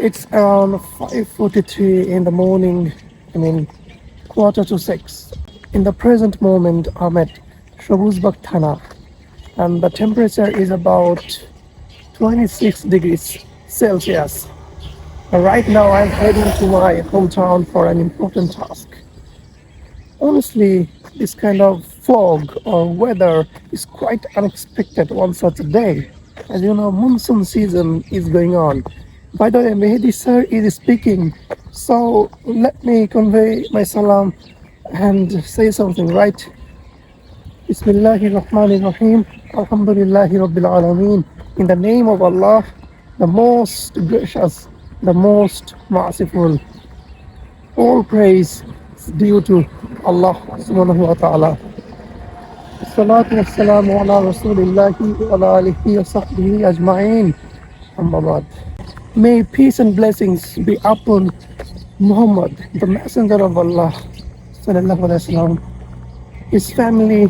It's around 5:43 in the morning. I mean, quarter to 6. In the present moment, I'm at Shabuzbak Thana, and the temperature is about 26 degrees Celsius. Right now, I'm heading to my hometown for an important task. Honestly, this kind of fog or weather is quite unexpected on such a day. As you know, monsoon season is going on. By the way, Mehdi sir is speaking, so let me convey my salam and say something, right? Bismillahir Rahmanir Rahim. Alhamdulillahi Rabbil Alameen. In the name of Allah, the most gracious, the most merciful. All praise is due to Allah subhanahu wa ta'ala. Salatu wassalamu ala rasulillahi wa ala alihi wa sahbihi ajma'in. Amma ba'd. May peace and blessings be upon Muhammad, the messenger of Allah, sallallahu alaihi wasallam, his family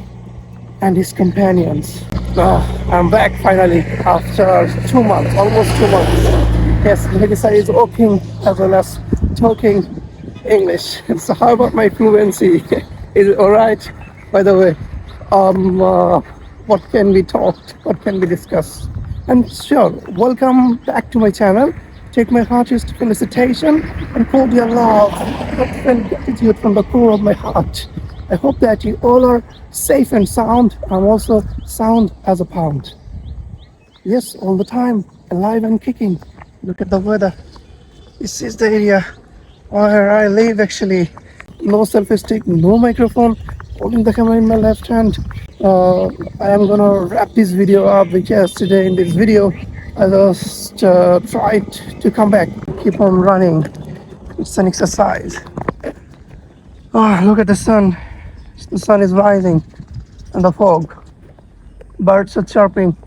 and his companions. I'm back finally after 2 months, almost 2 months. Yes, Melissa is walking as well as talking English. So how about my fluency? Is it alright? By the way, what can we talk? What can we discuss? And sure, welcome back to my channel. Take my heartiest felicitation and cordial love and gratitude from the core of my heart. I hope that you all are safe and sound. I'm also sound as a pound. Yes, all the time, alive and kicking. Look at the weather. This is the area where I live actually. No selfie stick, no microphone, holding the camera in my left hand. I am gonna wrap this video up because today in this video I just tried to come back, keep on running. It's an exercise. Oh, look at the sun. The sun is rising and the fog. Birds are chirping.